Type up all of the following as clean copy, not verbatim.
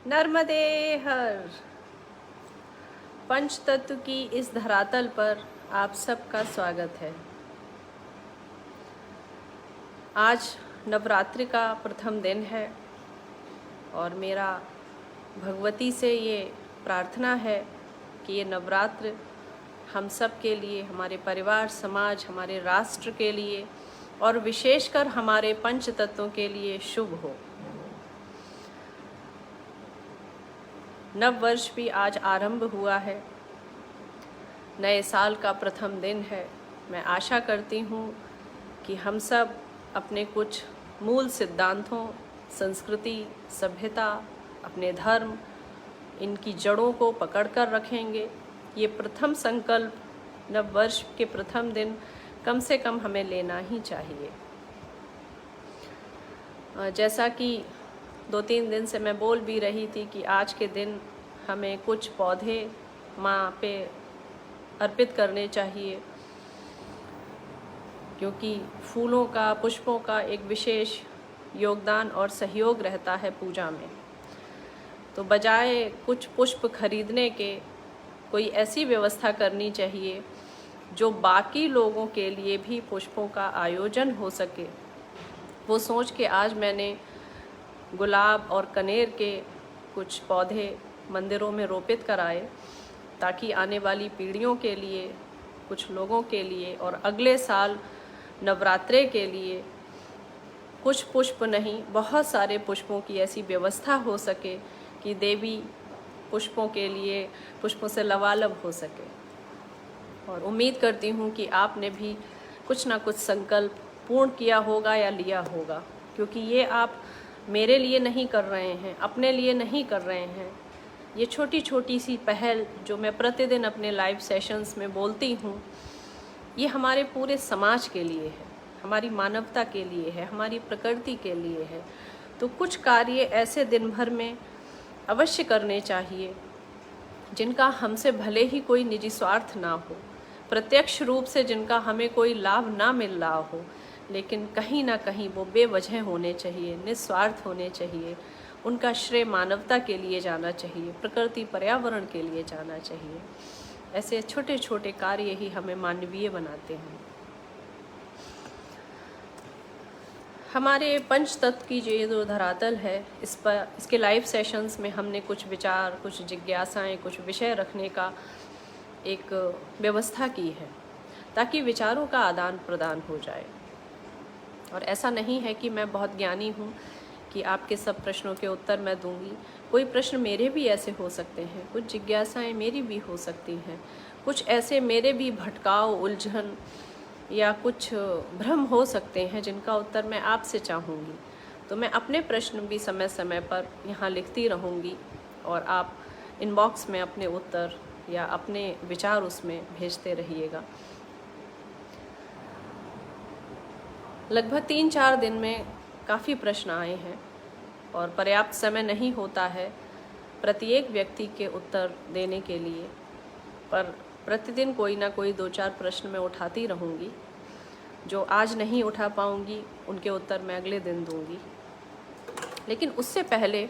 नर्मदे हर। पंच तत्व की इस धरातल पर आप सबका स्वागत है। आज नवरात्रि का प्रथम दिन है और मेरा भगवती से ये प्रार्थना है कि ये नवरात्र हम सब के लिए, हमारे परिवार, समाज, हमारे राष्ट्र के लिए और विशेषकर हमारे पंच तत्वों के लिए शुभ हो। नव वर्ष भी आज आरंभ हुआ है, नए साल का प्रथम दिन है। मैं आशा करती हूँ कि हम सब अपने कुछ मूल सिद्धांतों, संस्कृति, सभ्यता, अपने धर्म, इनकी जड़ों को पकड़ कर रखेंगे। ये प्रथम संकल्प नव वर्ष के प्रथम दिन कम से कम हमें लेना ही चाहिए। जैसा कि 2-3 दिन से मैं बोल भी रही थी कि आज के दिन हमें कुछ पौधे माँ पे अर्पित करने चाहिए, क्योंकि फूलों का, पुष्पों का एक विशेष योगदान और सहयोग रहता है पूजा में। तो बजाय कुछ पुष्प खरीदने के कोई ऐसी व्यवस्था करनी चाहिए जो बाकी लोगों के लिए भी पुष्पों का आयोजन हो सके। वो सोच के आज मैंने गुलाब और कनेर के कुछ पौधे मंदिरों में रोपित कराए, ताकि आने वाली पीढ़ियों के लिए, कुछ लोगों के लिए और अगले साल नवरात्रे के लिए कुछ पुष्प नहीं, बहुत सारे पुष्पों की ऐसी व्यवस्था हो सके कि देवी पुष्पों के लिए, पुष्पों से लबालब हो सके। और उम्मीद करती हूँ कि आपने भी कुछ ना कुछ संकल्प पूर्ण किया होगा या लिया होगा, क्योंकि ये आप मेरे लिए नहीं कर रहे हैं, अपने लिए नहीं कर रहे हैं। ये छोटी छोटी सी पहल जो मैं प्रतिदिन अपने लाइव सेशंस में बोलती हूँ, ये हमारे पूरे समाज के लिए है, हमारी मानवता के लिए है, हमारी प्रकृति के लिए है। तो कुछ कार्य ऐसे दिन भर में अवश्य करने चाहिए जिनका हमसे भले ही कोई निजी स्वार्थ ना हो, प्रत्यक्ष रूप से जिनका हमें कोई लाभ ना मिल रहा हो, लेकिन कहीं ना कहीं वो बेवजह होने चाहिए, निस्वार्थ होने चाहिए। उनका श्रेय मानवता के लिए जाना चाहिए, प्रकृति पर्यावरण के लिए जाना चाहिए। ऐसे छोटे छोटे कार्य ही हमें मानवीय बनाते हैं। हमारे पंच तत्व की जो धरातल है, इस पर, इसके लाइव सेशंस में हमने कुछ विचार, कुछ जिज्ञासाएं, कुछ विषय रखने का एक व्यवस्था की है, ताकि विचारों का आदान प्रदान हो जाए। और ऐसा नहीं है कि मैं बहुत ज्ञानी हूँ कि आपके सब प्रश्नों के उत्तर मैं दूंगी। कोई प्रश्न मेरे भी ऐसे हो सकते हैं, कुछ जिज्ञासाएं मेरी भी हो सकती हैं, कुछ ऐसे मेरे भी भटकाव, उलझन या कुछ भ्रम हो सकते हैं जिनका उत्तर मैं आपसे चाहूँगी। तो मैं अपने प्रश्न भी समय समय पर यहाँ लिखती रहूँगी और आप इनबॉक्स में अपने उत्तर या अपने विचार उसमें भेजते रहिएगा। लगभग 3-4 दिन में काफ़ी प्रश्न आए हैं और पर्याप्त समय नहीं होता है प्रत्येक व्यक्ति के उत्तर देने के लिए, पर प्रतिदिन कोई ना कोई 2-4 प्रश्न मैं उठाती रहूँगी। जो आज नहीं उठा पाऊँगी उनके उत्तर मैं अगले दिन दूँगी। लेकिन उससे पहले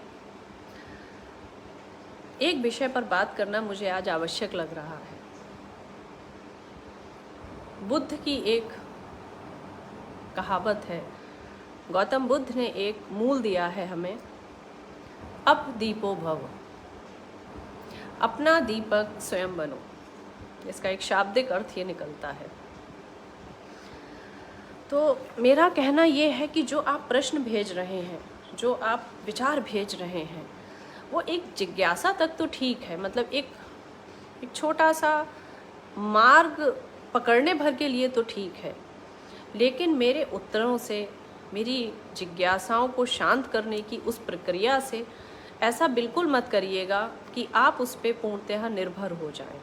एक विषय पर बात करना मुझे आज आवश्यक लग रहा है। बुद्ध की एक कहावत है, गौतम बुद्ध ने एक मूल दिया है हमें, अप दीपो भव, अपना दीपक स्वयं बनो। इसका एक शाब्दिक अर्थ ये निकलता है। तो मेरा कहना ये है कि जो आप प्रश्न भेज रहे हैं, जो आप विचार भेज रहे हैं, वो एक जिज्ञासा तक तो ठीक है, मतलब एक छोटा सा मार्ग पकड़ने भर के लिए तो ठीक है। लेकिन मेरे उत्तरों से, मेरी जिज्ञासाओं को शांत करने की उस प्रक्रिया से ऐसा बिल्कुल मत करिएगा कि आप उस पर पूर्णतः निर्भर हो जाएं,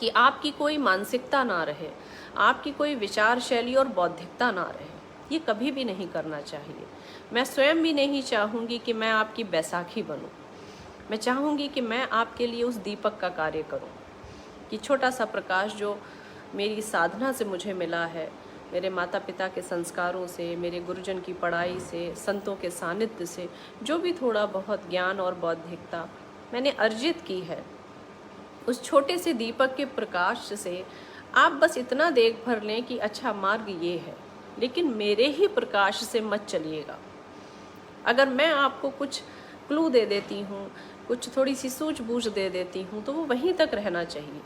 कि आपकी कोई मानसिकता ना रहे, आपकी कोई विचार शैली और बौद्धिकता ना रहे। ये कभी भी नहीं करना चाहिए। मैं स्वयं भी नहीं चाहूँगी कि मैं आपकी बैसाखी बनूँ। मैं चाहूँगी कि मैं आपके लिए उस दीपक का कार्य करूँ, कि छोटा सा प्रकाश जो मेरी साधना से मुझे मिला है, मेरे माता पिता के संस्कारों से, मेरे गुरुजन की पढ़ाई से, संतों के सानिध्य से जो भी थोड़ा बहुत ज्ञान और बौद्धिकता मैंने अर्जित की है, उस छोटे से दीपक के प्रकाश से आप बस इतना देख भर लें कि अच्छा मार्ग ये है, लेकिन मेरे ही प्रकाश से मत चलिएगा। अगर मैं आपको कुछ क्लू दे देती हूँ, कुछ थोड़ी सी सूझबूझ दे देती हूँ, तो वो वहीं तक रहना चाहिए।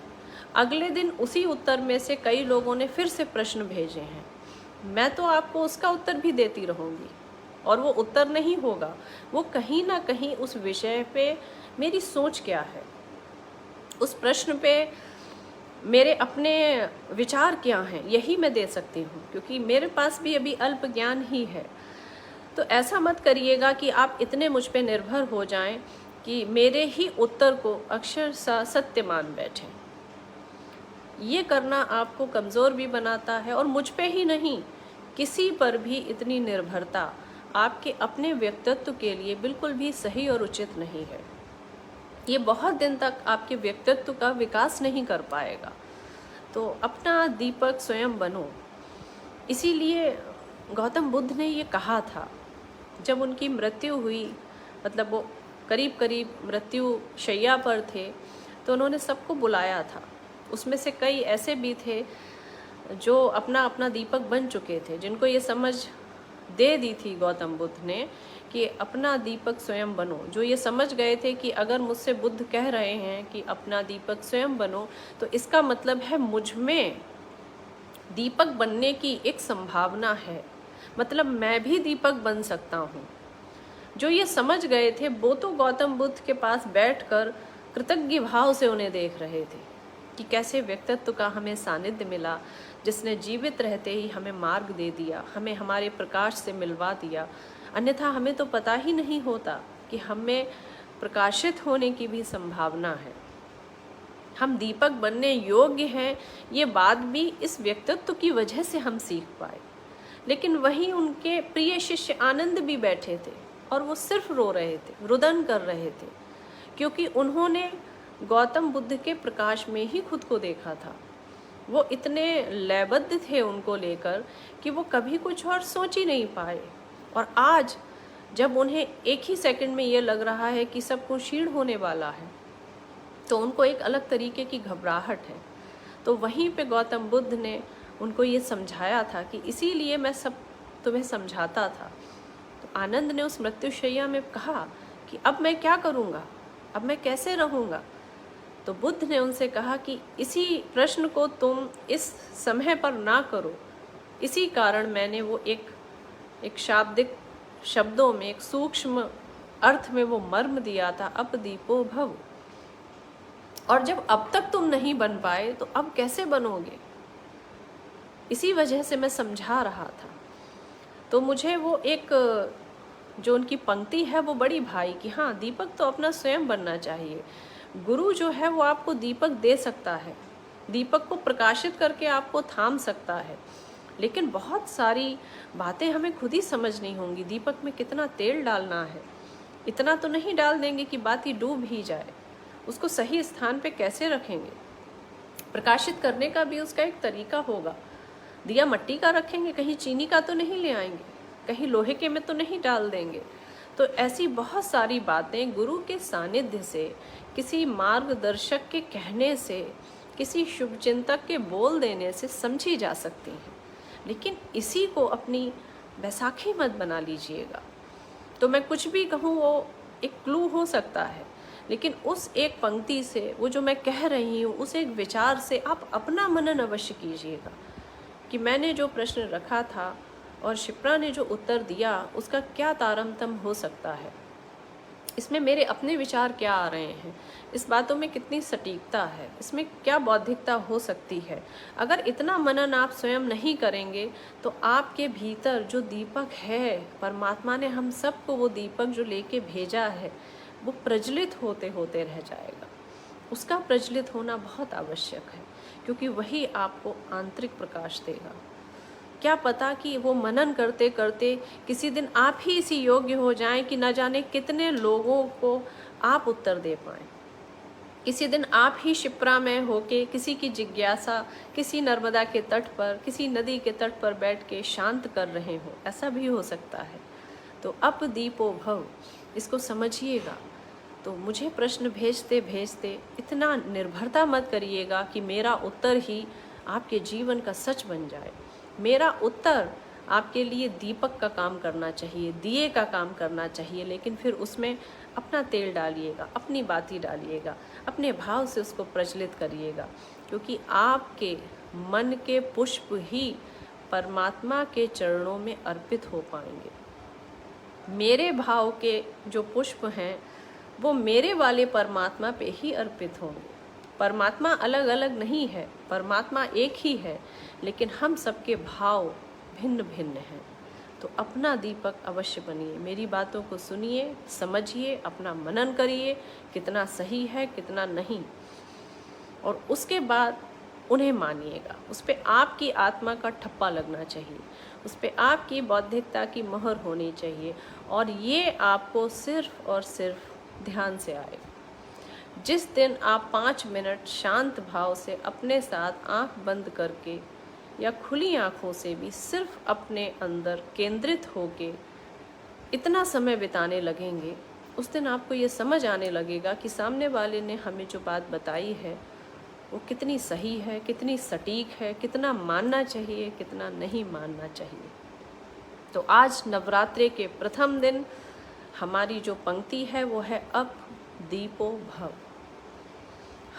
अगले दिन उसी उत्तर में से कई लोगों ने फिर से प्रश्न भेजे हैं, मैं तो आपको उसका उत्तर भी देती रहूँगी, और वो उत्तर नहीं होगा, वो कहीं ना कहीं उस विषय पे मेरी सोच क्या है, उस प्रश्न पे मेरे अपने विचार क्या हैं, यही मैं दे सकती हूँ, क्योंकि मेरे पास भी अभी अल्प ज्ञान ही है। तो ऐसा मत करिएगा कि आप इतने मुझ पे निर्भर हो जाएं कि मेरे ही उत्तर को अक्षरशः सत्य मान बैठें। ये करना आपको कमज़ोर भी बनाता है, और मुझ पे ही नहीं, किसी पर भी इतनी निर्भरता आपके अपने व्यक्तित्व के लिए बिल्कुल भी सही और उचित नहीं है। ये बहुत दिन तक आपके व्यक्तित्व का विकास नहीं कर पाएगा। तो अपना दीपक स्वयं बनो। इसीलिए गौतम बुद्ध ने ये कहा था, जब उनकी मृत्यु हुई, मतलब वो करीब करीब मृत्यु शैया पर थे, तो उन्होंने सबको बुलाया था। उसमें से कई ऐसे भी थे जो अपना अपना दीपक बन चुके थे, जिनको ये समझ दे दी थी गौतम बुद्ध ने कि अपना दीपक स्वयं बनो। जो ये समझ गए थे कि अगर मुझसे बुद्ध कह रहे हैं कि अपना दीपक स्वयं बनो, तो इसका मतलब है मुझ में दीपक बनने की एक संभावना है, मतलब मैं भी दीपक बन सकता हूँ। जो ये समझ गए थे वो तो गौतम बुद्ध के पास बैठकर कृतज्ञ भाव से उन्हें देख रहे थे कि कैसे व्यक्तित्व का हमें सानिध्य मिला, जिसने जीवित रहते ही हमें मार्ग दे दिया, हमें हमारे प्रकाश से मिलवा दिया। अन्यथा हमें तो पता ही नहीं होता कि हमें प्रकाशित होने की भी संभावना है, हम दीपक बनने योग्य हैं। ये बात भी इस व्यक्तित्व की वजह से हम सीख पाए। लेकिन वहीं उनके प्रिय शिष्य आनंद भी बैठे थे, और वो सिर्फ रो रहे थे, रुदन कर रहे थे, क्योंकि उन्होंने गौतम बुद्ध के प्रकाश में ही खुद को देखा था। वो इतने लयबद्ध थे उनको लेकर कि वो कभी कुछ और सोच ही नहीं पाए। और आज जब उन्हें एक ही सेकंड में ये लग रहा है कि सब कुछ क्षीण होने वाला है, तो उनको एक अलग तरीके की घबराहट है। तो वहीं पे गौतम बुद्ध ने उनको ये समझाया था कि इसीलिए मैं सब तुम्हें समझाता था। तो आनंद ने उस मृत्युशैया में कहा कि अब मैं क्या करूँगा, अब मैं कैसे रहूँगा। तो बुद्ध ने उनसे कहा कि इसी प्रश्न को तुम इस समय पर ना करो। इसी कारण मैंने वो एक शाब्दिक शब्दों में, एक सूक्ष्म अर्थ में वो मर्म दिया था, अपदीपो भव। और जब अब तक तुम नहीं बन पाए तो अब कैसे बनोगे, इसी वजह से मैं समझा रहा था। तो मुझे वो एक जो उनकी पंक्ति है वो बड़ी भाई कि हाँ, दीपक तो अपना स्वयं बनना चाहिए। गुरु जो है वो आपको दीपक दे सकता है, दीपक को प्रकाशित करके आपको थाम सकता है, लेकिन बहुत सारी बातें हमें खुद ही समझनी होंगी। दीपक में कितना तेल डालना है, इतना तो नहीं डाल देंगे कि बाती डूब ही जाए। उसको सही स्थान पे कैसे रखेंगे, प्रकाशित करने का भी उसका एक तरीका होगा। दिया मट्टी का रखेंगे, कहीं चीनी का तो नहीं ले आएंगे, कहीं लोहे के में तो नहीं डाल देंगे। तो ऐसी बहुत सारी बातें गुरु के सानिध्य से, किसी मार्गदर्शक के कहने से, किसी शुभचिंतक के बोल देने से समझी जा सकती हैं। लेकिन इसी को अपनी बैसाखी मत बना लीजिएगा। तो मैं कुछ भी कहूँ वो एक क्लू हो सकता है, लेकिन उस एक पंक्ति से, वो जो मैं कह रही हूँ, उस एक विचार से आप अपना मनन अवश्य कीजिएगा कि मैंने जो प्रश्न रखा था और शिप्रा ने जो उत्तर दिया उसका क्या तारतम्य हो सकता है, इसमें मेरे अपने विचार क्या आ रहे हैं, इस बातों में कितनी सटीकता है, इसमें क्या बौद्धिकता हो सकती है। अगर इतना मनन आप स्वयं नहीं करेंगे तो आपके भीतर जो दीपक है, परमात्मा ने हम सबको वो दीपक जो लेके भेजा है वो प्रज्वलित होते होते रह जाएगा। उसका प्रज्वलित होना बहुत आवश्यक है, क्योंकि वही आपको आंतरिक प्रकाश देगा। क्या पता कि वो मनन करते करते किसी दिन आप ही इसी योग्य हो जाएं कि न जाने कितने लोगों को आप उत्तर दे पाएं। किसी दिन आप ही शिप्रा में होके किसी की जिज्ञासा किसी नर्मदा के तट पर, किसी नदी के तट पर बैठ के शांत कर रहे हो, ऐसा भी हो सकता है। तो अप दीपो भव, इसको समझिएगा। तो मुझे प्रश्न भेजते भेजते इतना निर्भरता मत करिएगा कि मेरा उत्तर ही आपके जीवन का सच बन जाए। मेरा उत्तर आपके लिए दीपक का काम करना चाहिए, दिए का काम करना चाहिए, लेकिन फिर उसमें अपना तेल डालिएगा, अपनी बाती डालिएगा, अपने भाव से उसको प्रज्वलित करिएगा, क्योंकि आपके मन के पुष्प ही परमात्मा के चरणों में अर्पित हो पाएंगे। मेरे भाव के जो पुष्प हैं वो मेरे वाले परमात्मा पे ही अर्पित होंगे। परमात्मा अलग अलग नहीं है, परमात्मा एक ही है, लेकिन हम सबके भाव भिन्न भिन्न हैं। तो अपना दीपक अवश्य बनिए, मेरी बातों को सुनिए, समझिए, अपना मनन करिए, कितना सही है कितना नहीं, और उसके बाद उन्हें मानिएगा। उस पर आपकी आत्मा का ठप्पा लगना चाहिए, उस पर आपकी बौद्धिकता की मोहर होनी चाहिए, और ये आपको सिर्फ और सिर्फ ध्यान से आएगा। जिस दिन आप 5 मिनट शांत भाव से अपने साथ आंख बंद करके या खुली आंखों से भी सिर्फ अपने अंदर केंद्रित होके इतना समय बिताने लगेंगे, उस दिन आपको ये समझ आने लगेगा कि सामने वाले ने हमें जो बात बताई है वो कितनी सही है, कितनी सटीक है, कितना मानना चाहिए, कितना नहीं मानना चाहिए। तो आज नवरात्रि के प्रथम दिन हमारी जो पंक्ति है वो है अप दीपो भव।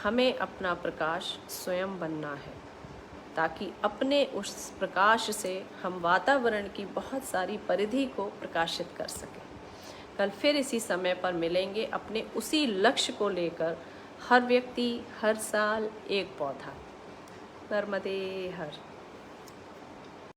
हमें अपना प्रकाश स्वयं बनना है, ताकि अपने उस प्रकाश से हम वातावरण की बहुत सारी परिधि को प्रकाशित कर सकें। कल फिर इसी समय पर मिलेंगे अपने उसी लक्ष्य को लेकर। हर व्यक्ति हर साल एक पौधा। नर्मदे हर।